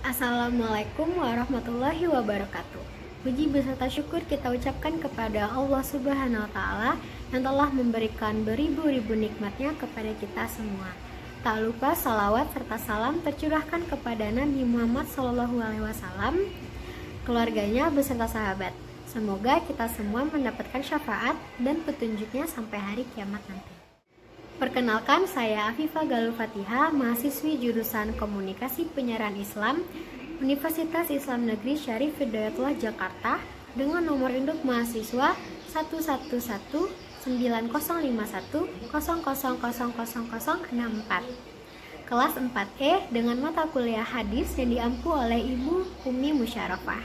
Assalamualaikum warahmatullahi wabarakatuh. Puji beserta syukur kita ucapkan kepada Allah Subhanahu wa Ta'ala yang telah memberikan beribu-ribu nikmatnya kepada kita semua. Tak lupa salawat serta salam tercurahkan kepada Nabi Muhammad SAW, keluarganya beserta sahabat. Semoga kita semua mendapatkan syafaat dan petunjuknya sampai hari kiamat nanti. Perkenalkan, saya Afifah Galul Fatihah, mahasiswi jurusan Komunikasi Penyiaran Islam, Universitas Islam Negeri Syarif Hidayatullah Jakarta, dengan nomor induk mahasiswa 1119051000064. Kelas 4E dengan mata kuliah hadis yang diampu oleh Ibu Umi Musyarafah.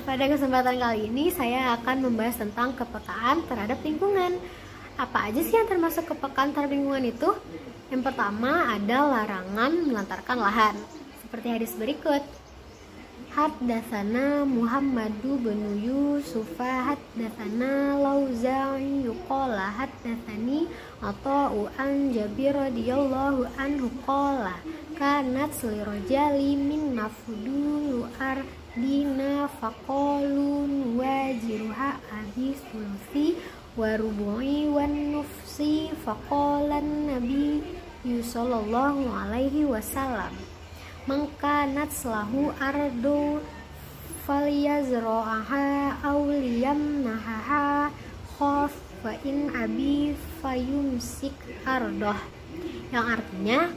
Pada kesempatan kali ini saya akan membahas tentang kepekaan terhadap lingkungan. Apa aja sih yang termasuk kepekaan terhadap lingkungan itu? Yang pertama ada larangan melantarkan lahan, seperti hadis berikut. Haddatsana Muhammadu bin Yusufa haddatsana Lauza'i yuqala haddatsani Ata'u an Jabir radhiyallahu anhu qala kanat lirajali min nafdulu ardina faqalun wajiruha habis sulusi warubu'i wan nufsi faqalan nabi sallallahu alaihi wasallam mangkanat selahu ardu falyazra'aha aw liyamnaha khaf wa in abi fayumsik ardah, yang artinya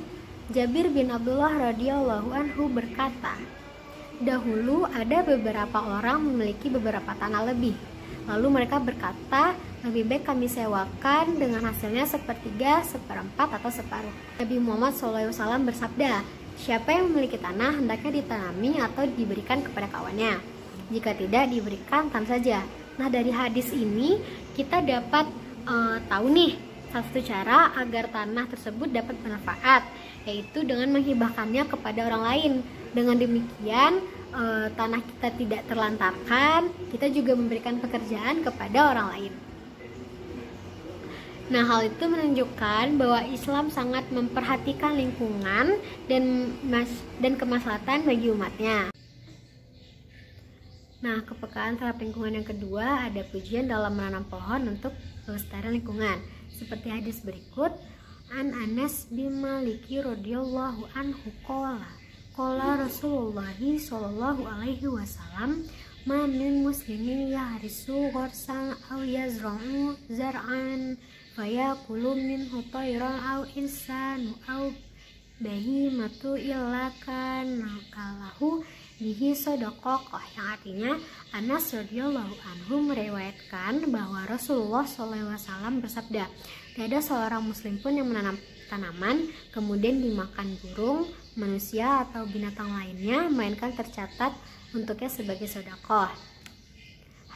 Jabir bin Abdullah radhiyallahu anhu berkata, dahulu ada beberapa orang memiliki beberapa tanah lebih. Lalu mereka berkata, lebih baik kami sewakan dengan hasilnya sepertiga, seperempat, atau separuh. Nabi Muhammad SAW bersabda, siapa yang memiliki tanah hendaknya ditanami atau diberikan kepada kawannya. Jika tidak, diberikan tanam saja. Nah, dari hadis ini kita dapat tahu nih satu cara agar tanah tersebut dapat bermanfaat, yaitu dengan menghibahkannya kepada orang lain. Dengan demikian tanah kita tidak terlantarkan, kita juga memberikan pekerjaan kepada orang lain. Nah, hal itu menunjukkan bahwa Islam sangat memperhatikan lingkungan dan kemaslahatan bagi umatnya. Nah, kepekaan terhadap lingkungan yang kedua ada pujian dalam menanam pohon untuk pelestarian lingkungan. Seperti hadis berikut, An Anas bin Malik radhiyallahu anhu qala Rasulullah sallallahu alaihi wasallam, ma min muslimin yahrisu gharsan aw yazra'u zar'an fayakulu minhu tayran aw insanu aw bahimatu illa kana kalahu bihi sadaqah, yang artinya Anas radhiyallahu anhu meriwayatkan bahwa Rasulullah SAW bersabda, tidak ada seorang muslim pun yang menanam tanaman kemudian dimakan burung, manusia atau binatang lainnya, melainkan tercatat untuknya sebagai sedekah.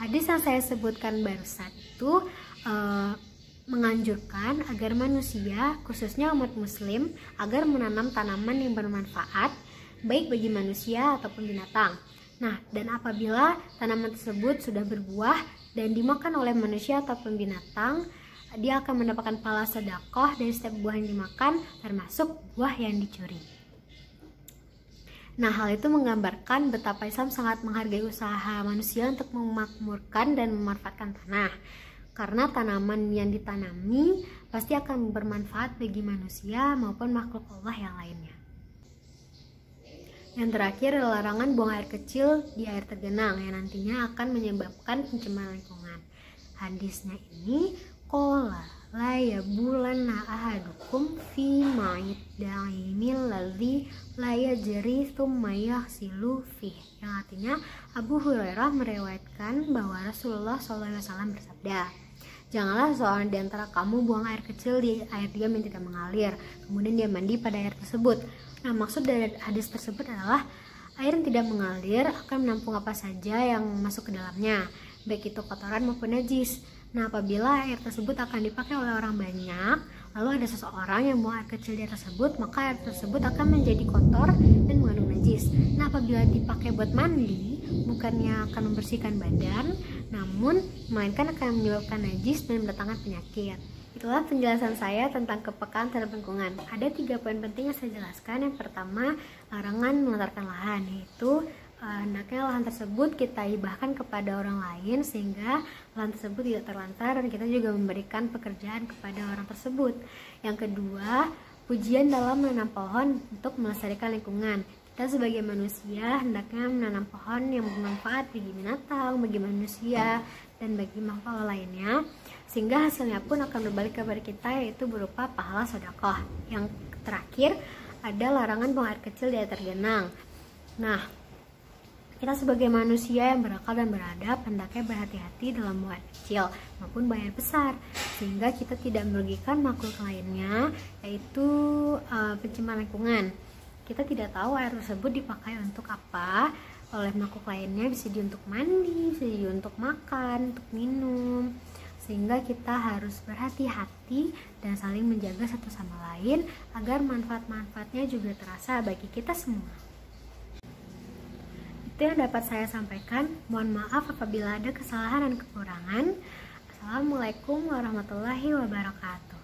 Hadis yang saya sebutkan barusan itu menganjurkan agar manusia, khususnya umat muslim, agar menanam tanaman yang bermanfaat baik bagi manusia ataupun binatang. Nah, dan apabila tanaman tersebut sudah berbuah dan dimakan oleh manusia ataupun binatang, dia akan mendapatkan pahala sedekah dari setiap buah yang dimakan, termasuk buah yang dicuri. Nah, hal itu menggambarkan betapa Islam sangat menghargai usaha manusia untuk memakmurkan dan memanfaatkan tanah. Karena tanaman yang ditanami pasti akan bermanfaat bagi manusia maupun makhluk Allah yang lainnya. Yang terakhir, larangan buang air kecil di air tergenang yang nantinya akan menyebabkan pencemaran lingkungan. Hadisnya ini, qala la yabulanna ahadukum fi ma'id da'imil ladzi la yajri thumma yahsilu fih, yang artinya Abu Hurairah meriwayatkan bahwa Rasulullah SAW bersabda, janganlah seorang di antara kamu buang air kecil di air diam yang tidak mengalir, kemudian dia mandi pada air tersebut. Nah, maksud dari hadis tersebut adalah air yang tidak mengalir akan menampung apa saja yang masuk ke dalamnya, baik itu kotoran maupun najis. Nah, apabila air tersebut akan dipakai oleh orang banyak, lalu ada seseorang yang buang air kecil di air tersebut, maka air tersebut akan menjadi kotor dan mengandung najis. Nah, apabila dipakai buat mandi, bukannya akan membersihkan badan, namun melainkan akan menyebabkan najis dan mendatangkan penyakit. Itulah penjelasan saya tentang kepekaan terhadap lingkungan. Ada 3 poin penting yang saya jelaskan. Yang pertama, larangan melantarkan lahan, yaitu hendaknya lahan tersebut kita hibahkan kepada orang lain sehingga lahan tersebut tidak terlantar dan kita juga memberikan pekerjaan kepada orang tersebut. Yang kedua, pujian dalam menanam pohon untuk melestarikan lingkungan. Kita sebagai manusia hendaknya menanam pohon yang bermanfaat bagi binatang, bagi manusia, dan bagi makhluk lainnya, sehingga hasilnya pun akan berbalik kepada kita, yaitu berupa pahala sedekah. Yang terakhir, ada larangan buang air kecil di air tergenang. Nah, kita sebagai manusia yang berakal dan beradab hendaknya berhati-hati dalam buang air kecil maupun buang air besar, sehingga kita tidak merugikan makhluk lainnya, yaitu pencemaran lingkungan. Kita tidak tahu air tersebut dipakai untuk apa oleh makhluk lainnya, bisa untuk mandi, bisa untuk makan, untuk minum, sehingga kita harus berhati-hati dan saling menjaga satu sama lain agar manfaat-manfaatnya juga terasa bagi kita semua. Itu yang dapat saya sampaikan. Mohon maaf apabila ada kesalahan dan kekurangan. Assalamualaikum warahmatullahi wabarakatuh.